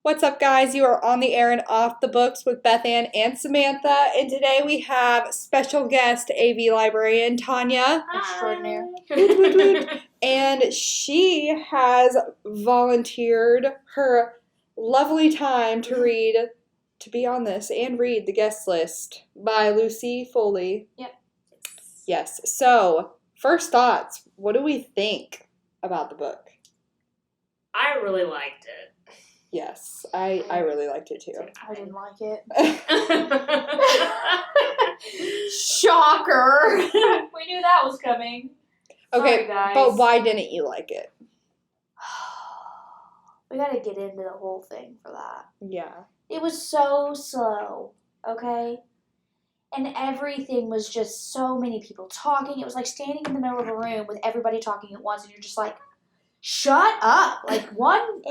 What's up, guys? You are on the air and off the books with Beth Ann and Samantha, and today we have special guest AV Librarian Tonya. Extraordinaire. Woot, woot, woot. And she has volunteered her lovely time to read, to be on this and read The Guest List by Lucy Foley. Yep. Yes. So, first thoughts. What do we think about the book? I really liked it. Yes, I really liked it too. I didn't like it. Shocker. We knew that was coming. Okay, Sorry, guys. but why didn't you like it? We gotta get into the whole thing for that. Yeah. It was so slow, okay? And everything was just so many people talking. It was like standing in the middle of a room with everybody talking at once, and you're just like, shut up. Like, one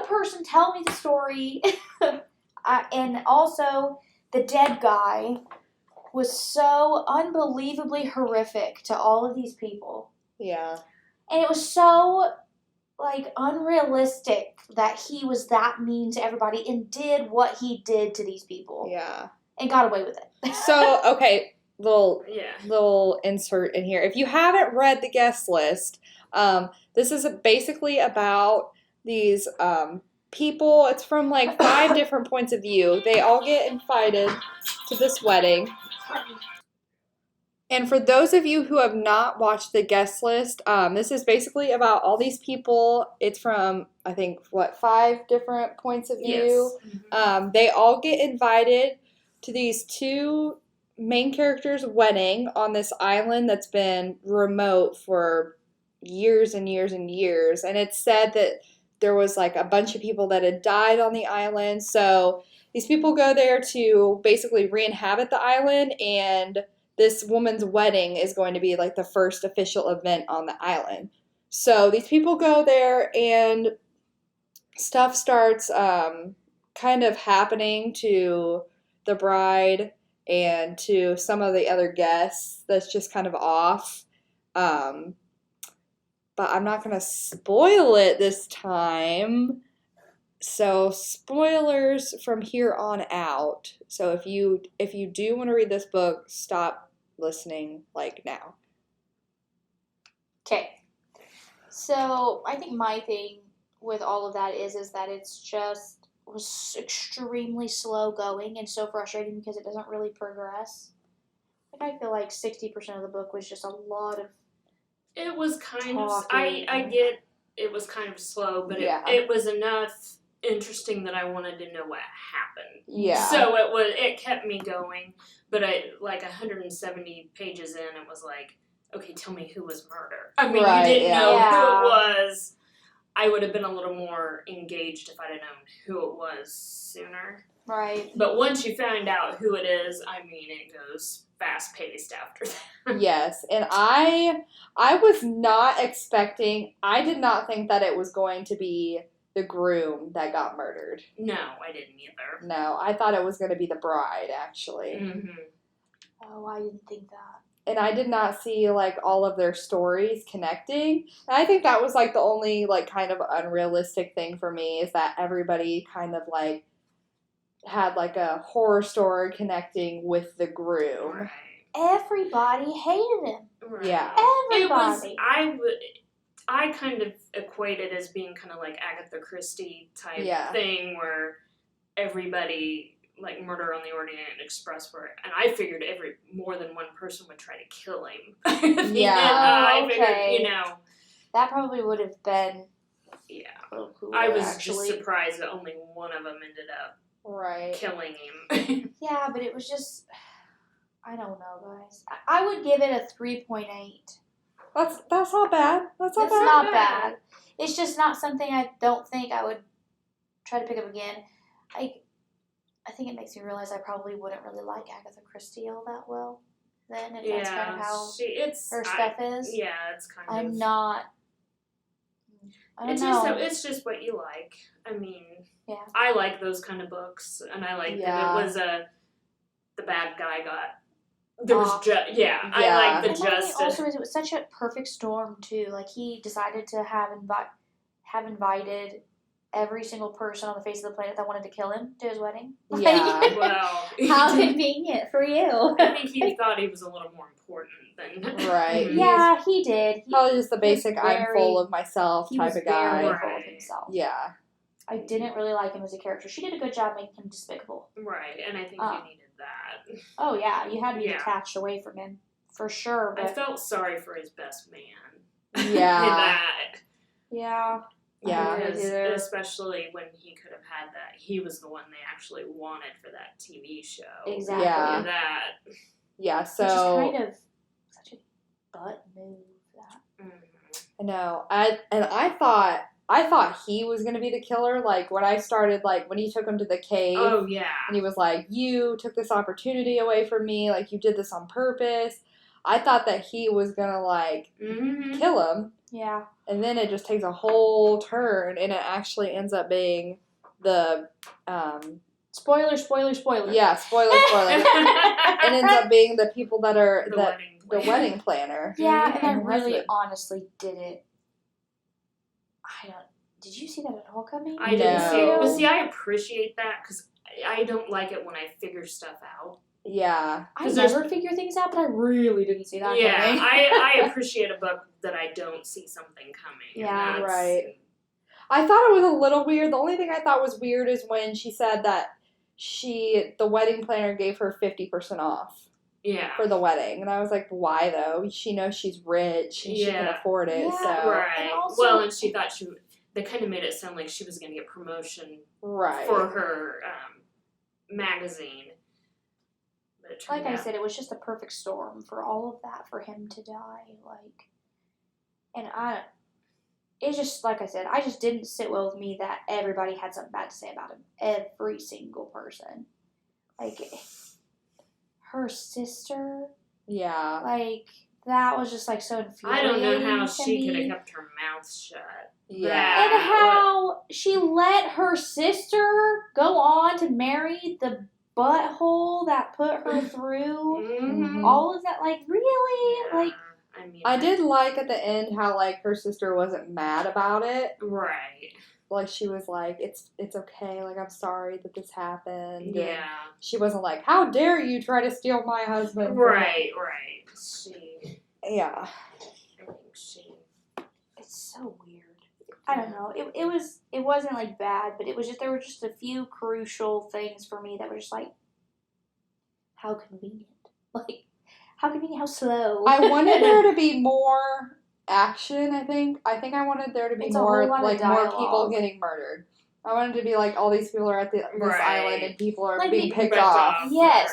person tell me the story. And also, the dead guy was so unbelievably horrific to all of these people. Yeah. And it was so, unrealistic that he was that mean to everybody and did what he did to these people. Yeah. And got away with it. So, okay, little insert in here. If you haven't read The Guest List, this is basically about these people. It's from 5 different points of view. They all get invited to this wedding. And for those of you who have not watched The Guest List, this is basically about all these people. It's from, I think, 5 different points of view. Yes. Mm-hmm. They all get invited to these 2 main characters' wedding on this island that's been remote for years and years and years. And it's said that there was a bunch of people that had died on the island. So these people go there to basically re-inhabit the island, and this woman's wedding is going to be the first official event on the island. So these people go there, and stuff starts kind of happening to the bride and to some of the other guests that's just kind of off. But I'm not going to spoil it this time. So spoilers from here on out. So if you do want to read this book, stop listening now. Okay. So I think my thing with all of that is that it's was extremely slow going and so frustrating because it doesn't really progress. I feel like 60% of the book was just a lot of It was kind of, talking. I get it was kind of slow, but it was enough interesting that I wanted to know what happened. Yeah. So it kept me going, but 170 pages in, it was okay, tell me who was murdered. I mean, Right, you didn't know yeah. who it was. I would have been a little more engaged if I'd have known who it was sooner. right. But once you find out who it is, I mean, it goes fast-paced after that. Yes, and I was not expecting, I did not think that it was going to be the groom that got murdered. No, I didn't either. No, I thought it was going to be the bride, actually. Mm-hmm. Oh, I didn't think that. And I did not see, all of their stories connecting. And I think that was, the only, kind of unrealistic thing for me is that everybody kind of, had, a horror story connecting with the groom. Right. Everybody hated him. Right. Yeah. Everybody. I kind of equate it as being kind of like Agatha Christie type thing where everybody, Murder on the Orient Express, and I figured more than one person would try to kill him. Yeah. I okay. figured, That probably would have been yeah. a little cooler, I was actually. just surprised that only one of them ended up Right. killing him. Yeah, but it was just, I don't know, guys. I would give it a 3.8. That's not bad. That's not It's bad. not bad. It's just not something I don't think I would try to pick up again. I think it makes me realize I probably wouldn't really like Agatha Christie all that well then, if that's kind of how her stuff is. Yeah, it's kind of... I'm not... I don't know. It's just what you like. I mean, yeah. I like those kind of books, and I like that it was the bad guy got... There was I like the justice. Also, it was such a perfect storm too. He decided to have invited every single person on the face of the planet that wanted to kill him to his wedding. Yeah. Well, How convenient for you. I think he thought he was a little more important than Right. Yeah, he did. Probably just the basic very- I'm full of myself He type was of guy. very full of himself. Yeah. I didn't really like him as a character. She did a good job making him despicable. Right, and I think you needed that. Oh yeah, you had to be detached away from him for sure. But I felt sorry for his best man. Yeah. Yeah. Yeah. Because especially when he could have had that, he was the one they actually wanted for that TV show. Exactly. Yeah. And that. Yeah. So. Which is kind of such a butt move. That. I know. I thought he was gonna be the killer. Like when I started, like when he took him to the cave. Oh yeah. And he was like, "You took this opportunity away from me. Like you did this on purpose." I thought that he was gonna like kill him. Yeah. And then it just takes a whole turn, and it actually ends up being the Spoiler. Yeah, spoiler. It ends up being the people that are the wedding planner. Yeah, and I her really husband. honestly didn't. Did you see that at all coming? I didn't see it. But see, I appreciate that because I don't like it when I figure stuff out. Yeah. I never figure things out, but I really didn't see that coming. I appreciate a book that I don't see something coming. Yeah, right. I thought it was a little weird. The only thing I thought was weird is when she said that the wedding planner gave her 50% off. Yeah. For the wedding. And I was like, why though? She knows she's rich and she can afford it. Yeah, so. Right. And and she thought they kind of made it sound like she was going to get promotion for her magazine. Like I said, it was just a perfect storm for all of that for him to die. It's just, like I said, I just didn't sit well with me that everybody had something bad to say about him. Every single person. Like, her sister. Yeah. Like, that was just, like, so infuriating. I don't know how she could have kept her mouth shut. Yeah. And how she let her sister go on to marry the butthole that put her through all of that. Like, really? Yeah. Like, I did like at the end how like her sister wasn't mad about it. Right. Like she was like, it's okay. Like I'm sorry that this happened. Yeah. And she wasn't like, how dare you try to steal my husband? Right. Yeah. It's so weird. I don't know. It wasn't like bad, but there were just a few crucial things for me that were just like, how convenient. Like, how convenient, how slow. I wanted there to be more action, I think. I wanted there to be more people getting murdered. I wanted to be like all these people are at this island and people are being picked off. Yes.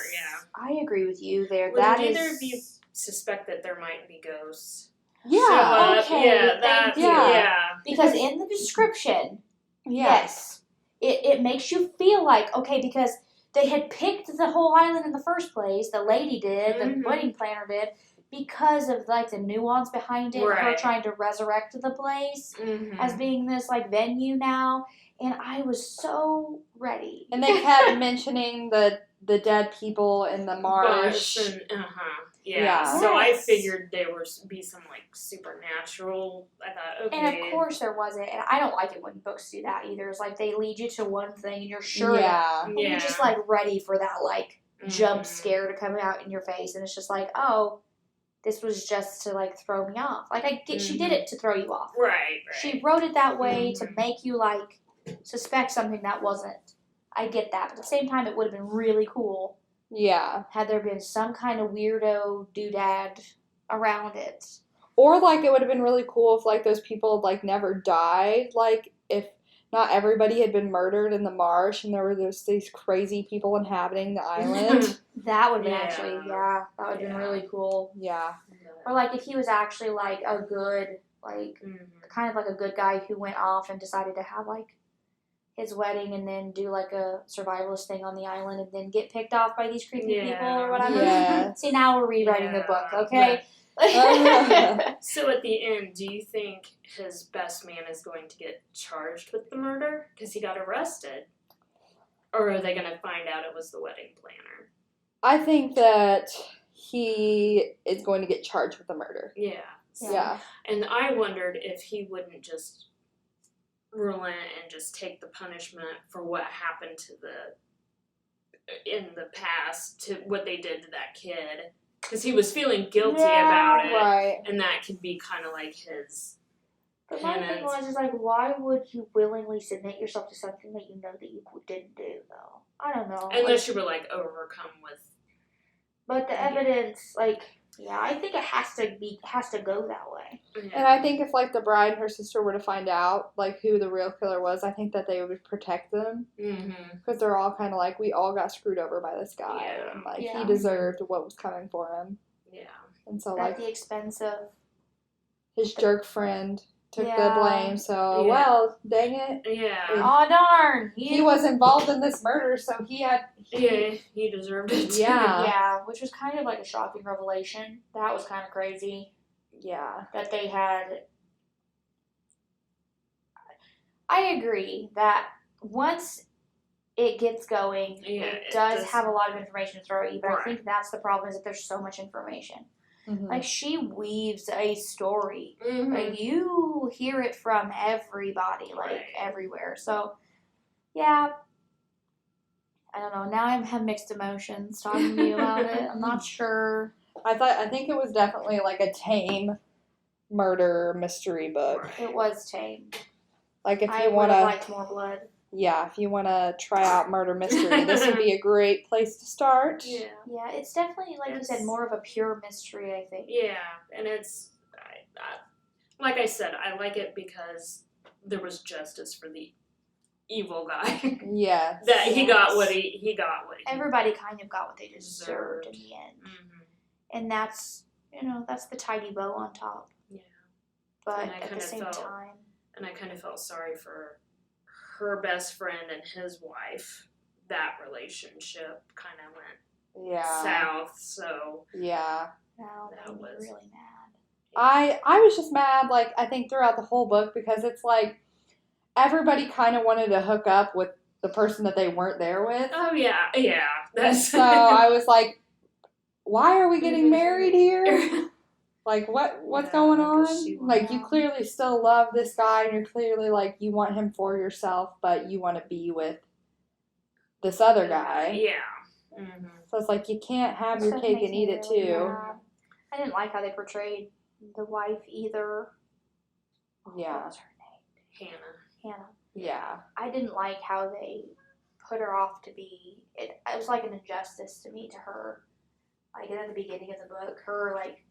I agree with you there. Well, did either of you suspect that there might be ghosts? Yeah. Okay. Thank you. Yeah. Because in the description, yes, it makes you feel like, okay, because they had picked the whole island in the first place. The lady did, the wedding planner did, because of like the nuance behind it. Her trying to resurrect the place as being this like venue now, and I was so ready. And they kept mentioning the dead people in the marsh. Yeah. So I figured there would be some like supernatural. I thought, okay. And of course there wasn't. And I don't like it when books do that either. It's like they lead you to one thing and you're sure that you're just like ready for that like jump scare to come out in your face, and it's just like, oh, this was just to like throw me off. Like she did it to throw you off. Right. She wrote it that way to make you like suspect something that wasn't. I get that, but at the same time, it would have been really cool. Yeah. Had there been some kind of weirdo doodad around it. Or, like, it would have been really cool if, like, those people, like, never died. Like, if not everybody had been murdered in the marsh and there were these crazy people inhabiting the island. That would have been that would have been really cool. Yeah. Or, like, if he was actually, like, a good, like, kind of like a good guy who went off and decided to have, like, his wedding and then do like a survivalist thing on the island and then get picked off by these creepy people or whatever. Yeah. See, now we're rewriting the book, okay? So at the end, do you think his best man is going to get charged with the murder because he got arrested? Or are they going to find out it was the wedding planner? I think that he is going to get charged with the murder. Yeah. Yeah. And I wondered if he wouldn't just relent and just take the punishment for what happened in the past to what they did to that kid. Because he was feeling guilty about it. Right. And that could be kind of like his But my thing was, is like, why would you willingly submit yourself to something that you know that you didn't do, though? I don't know. Unless you were, like, overcome with... But the evidence, like, yeah, I think it has to go that way. Yeah. And I think if, like, the bride and her sister were to find out, like, who the real killer was, I think that they would protect them. Because they're all kind of like, we all got screwed over by this guy. Yeah. And, like, Yeah. he deserved what was coming for him. Yeah. And so, At like, the expense of... his jerk friend took the Yeah. blame. So, Yeah. well, dang it. Yeah. Oh, darn! He was involved in this murder, so he had... Yeah, he deserved it. Yeah. Yeah, which was kind of like a shocking revelation. That was kind of crazy. Yeah. That they had... I agree that once it gets going, Yeah, it it does does- have a lot of information to throw at you, but I Right. think that's the problem, is that there's so much information. Mm-hmm. Like, she weaves a story. Mhm. Like, you hear it from everybody, like, Right. everywhere. So, yeah. I don't know. Now I have mixed emotions talking to you about it. I'm not sure. I think it was definitely like a tame murder mystery book. It was tame. Like if I you would want have to, liked more blood. yeah, if you want to try out murder mystery, this would be a great place to start. Yeah. Yeah, it's definitely, like you said, It's- more of a pure mystery, I think. Yeah, and it's... like I said, I like it because there was justice for the evil guy. Yeah. That he got what he got what he Everybody kind of got what they deserved in Deserved. the end. Mhm. And that's, that's the tidy bow on top. Yeah. But And I at the kinda same felt- time, And I kind of felt sorry for her best friend and his wife. That relationship kind of went Yeah. south, so... Yeah. now That that was was- really mad. I was just mad, like, I think throughout the whole book, because it's like everybody kind of wanted to hook up with the person that they weren't there with. Oh, yeah, yeah. And That's... so I was like, why are we getting married here? Like, what's Yeah, going 'cause she on? Like, you wanted- clearly still love this guy, and you're clearly, like, you want him for yourself, but you want to be with this other guy. Yeah. Mm-hmm. So it's like, you can't have That your stuff cake makes and me eat it really too. mad. I didn't like how they portrayed the wife either. What Yeah. was her name? Hannah. Yeah. I didn't like how they put her off to be. It was like an injustice to me, to her. Like at the beginning of the book, her like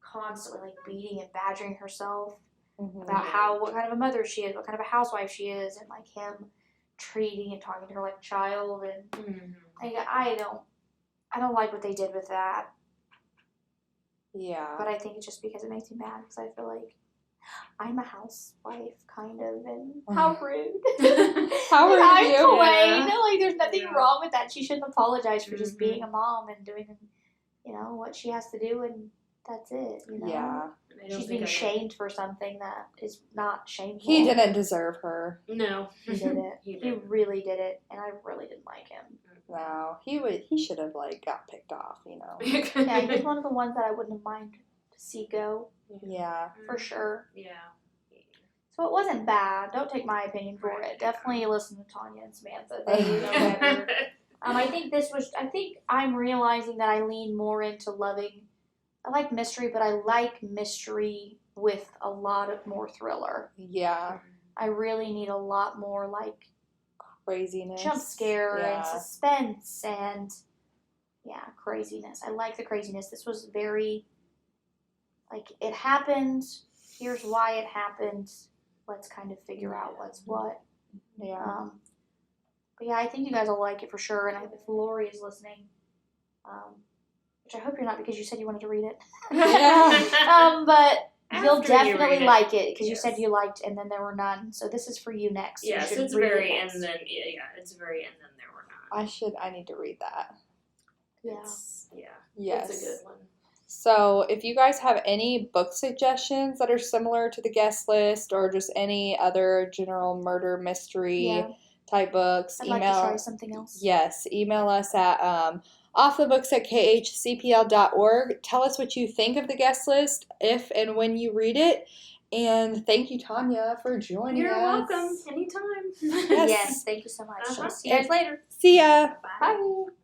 constantly like beating and badgering herself Mhm. about what kind of a mother she is, what kind of a housewife she is, and like him treating and talking to her like a child, and Mm-hmm. like I don't like what they did with that. Yeah. But I think it's just because it makes me mad, because I feel like I'm a housewife, kind of, and how rude. How rude I'm of you. plain. Yeah. Like, there's nothing Yeah. wrong with that. She shouldn't apologize for just Mhm. being a mom and doing, what she has to do, and that's it. Yeah. She's being shamed for something that is not shameful. He didn't deserve her. No. He did it. He He didn't. really did it, and I really didn't like him. No. He should have, like, got picked off, you know. Yeah, he's one of the ones that I wouldn't have minded to see go, Yeah. for sure. Yeah. So it wasn't bad. Don't take my opinion for it. Definitely listen to Tonya and Samantha. They know better. I think I'm realizing that I lean more into loving. I like mystery, but I like mystery with a lot of more thriller. Yeah. I really need a lot more like Craziness. jump scare Yeah. and suspense and craziness. I like the craziness. This was very like, it happened. Here's why it happened. Let's kind of figure out what's what. Yeah. But yeah, I think you guys will like it for sure. And if Lori is listening, which I hope you're not, because you said you wanted to read it. Yeah. But you'll After you read definitely it. like it, because you Yes. said you liked, and then there were none. So this is for you next. Yes, you should it's read very it and next. then it's very and then there were not. I need to read that. Yeah. Yes. It's a good one. So, if you guys have any book suggestions that are similar to the guest list, or just any other general murder mystery Yeah. type books, I'd like to try something else. Yes, email us at offthebooks@khcpl.org. Tell us what you think of the guest list, if and when you read it, And thank you, Tonya, for joining You're us. welcome. Anytime. Yes, thank you so much. Uh-huh. See you guys later. See ya. Bye. Bye.